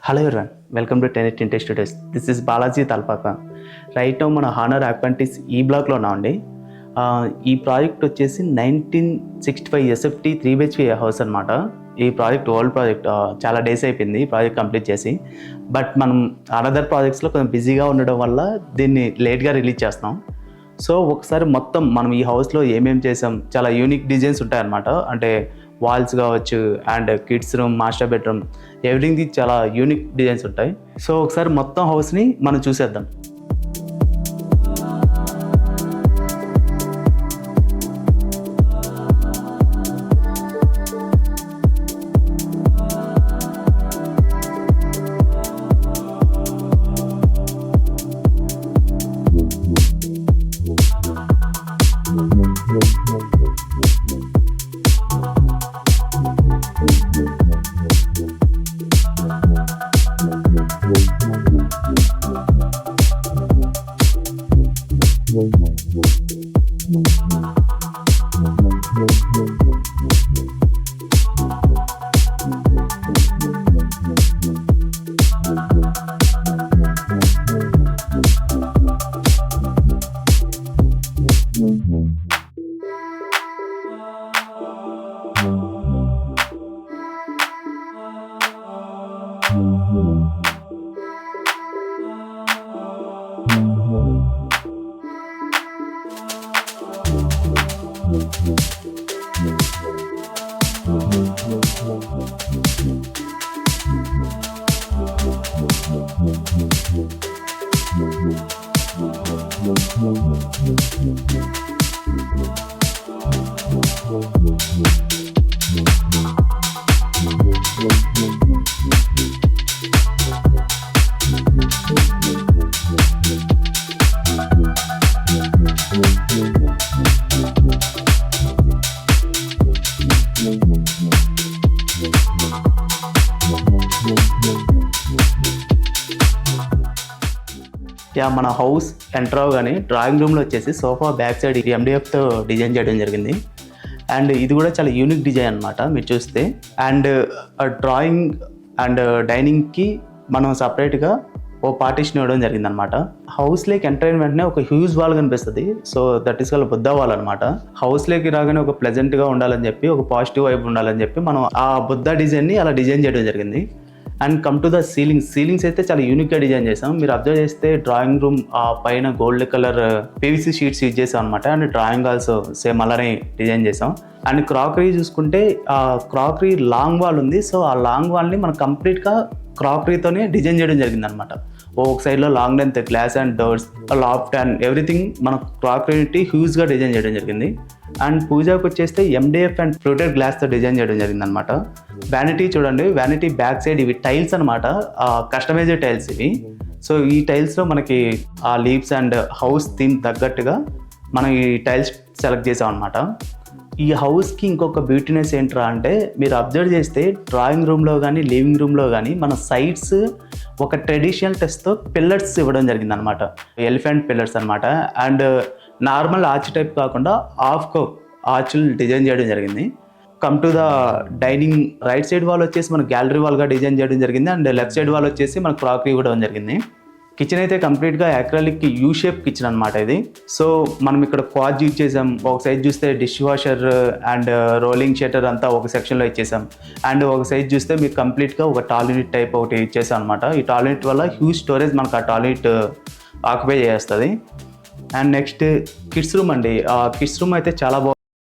Hello everyone, welcome to Tenet ఇంటే studios. This is Balaji Talpaka. Right now మన Honer Apprentice ఈ బ్లాక్లో ఉన్నామండి. ఈ ప్రాజెక్ట్ వచ్చేసి 1965 ఎస్ఎఫ్టీ 3 BHK హౌస్ అనమాట. ఈ ప్రాజెక్ట్ ఓల్డ్ ప్రాజెక్ట్, చాలా డేస్ అయిపోయింది ఈ ప్రాజెక్ట్ కంప్లీట్ చేసి. బట్ మనం అనదర్ ప్రాజెక్ట్స్లో కొంచెం బిజీగా ఉండడం వల్ల దీన్ని లేట్గా రిలీజ్ చేస్తున్నాం. సో ఒకసారి మొత్తం మనం ఈ హౌస్లో ఏమేమి చేసాం, చాలా యూనిక్ డిజైన్స్ ఉంటాయన్నమాట. అంటే వాల్స్ కావచ్చు, and kids room, master bedroom, ఎవ్రీథింగ్ది చాలా యూనిక్ డిజైన్స్ ఉంటాయి. సో ఒకసారి మొత్తం హౌస్ని మనం చూసేద్దాం. మన హౌస్ ఎంటర్ అవగానే డ్రాయింగ్ రూమ్లో వచ్చేసి సోఫా బ్యాక్ సైడ్ MDFతో డిజైన్ చేయడం జరిగింది. అండ్ ఇది కూడా చాలా యూనిక్ డిజైన్ అనమాట మీరు చూస్తే. అండ్ డ్రాయింగ్ అండ్ డైనింగ్కి మనం సపరేట్గా ఓ పార్టీషన్ ఇవ్వడం జరిగింది అనమాట. హౌస్లోకి ఎంటర్ అయిన వెంటనే ఒక హ్యూజ్ వాల్ కనిపిస్తుంది. So that is called Buddha wall అనమాట. హౌస్లోకి రాగానే ఒక ప్లెజెంట్గా ఉండాలని చెప్పి, ఒక పాజిటివ్ వైబ్ ఉండాలని చెప్పి మనం ఆ బుద్ధ డిజైన్ని అలా డిజైన్ చేయడం జరిగింది. And come to the ceilings అయితే చాలా యూనిక్గా డిజైన్ చేసాం. మీరు అబ్జర్వ్ చేస్తే డ్రాయింగ్ రూమ్ ఆ పైన gold colour PVC sheets use చేసాం అనమాట. అండ్ డ్రాయింగ్ ఆల్సో సేమ్ అలానే డిజైన్ చేసాం. అండ్ క్రాకరీ చూసుకుంటే ఆ క్రాకరీ లాంగ్ వాల్ ఉంది. సో ఆ లాంగ్ వాల్ని మనం కంప్లీట్గా క్రాకరీతోనే డిజైన్ చేయడం జరిగింది అనమాట. ఒక సైడ్లో long length glass and doors, laughed and everything మన క్రాకరీని హ్యూజ్గా డిజైన్ చేయడం జరిగింది. అండ్ పూజకు వచ్చేస్తే MDF అండ్ ఫ్లూటెడ్ గ్లాస్తో డిజైన్ చేయడం జరిగింది అనమాట. వ్యానిటీ చూడండి, వ్యానిటీ బ్యాక్ సైడ్ ఇవి టైల్స్ అనమాట, కస్టమైజ్డ్ టైల్స్ ఇవి. సో ఈ టైల్స్లో మనకి ఆ లీవ్స్ అండ్ హౌస్ థీమ్ తగ్గట్టుగా మనం ఈ టైల్స్ సెలెక్ట్ చేసాం అనమాట. ఈ హౌస్కి ఇంకొక బ్యూటీనెస్ ఏంట్రా అంటే, మీరు అబ్జర్వ్ చేస్తే డ్రాయింగ్ రూమ్లో కానీ లివింగ్ రూమ్లో కానీ మన సైడ్స్ ఒక ట్రెడిషనల్ టెస్ట్తో పిల్లర్స్ ఇవ్వడం జరిగింది అనమాట. ఎలిఫెంట్ పిల్లర్స్ అనమాట. అండ్ నార్మల్ ఆర్చ్ టైప్ కాకుండా హాఫ్ ఆర్చ్లు డిజైన్ చేయడం జరిగింది. Come to the dining, right side wall వచ్చేసి మన గ్యాలరీ వాల్గా డిజైన్ చేయడం జరిగింది. అండ్ లెఫ్ట్ సైడ్ వాల్ వచ్చేసి మనకు క్రాకరీ ఇవ్వడం జరిగింది. కిచెన్ అయితే కంప్లీట్గా యాక్రాలిక్ యూ షేప్ కిచెన్ అనమాట ఇది. సో మనం ఇక్కడ క్వాజ్ యూజ్ చేసాం. ఒక సైడ్ చూస్తే dish washer and rolling shutter అంతా ఒక సెక్షన్లో ఇచ్చేసాం. అండ్ ఒక సైడ్ చూస్తే మీకు కంప్లీట్గా ఒక టాయిలెట్ టైప్ ఒకటి ఇచ్చేసాం అనమాట. ఈ టాయిలెట్ వల్ల హ్యూజ్ స్టోరేజ్ మనకు ఆ టాయిలెట్ ఆక్యుపై చేస్తుంది. అండ్ నెక్స్ట్ కిడ్స్ రూమ్ అండి. కిడ్స్ రూమ్ అయితే చాలా బాగుంది.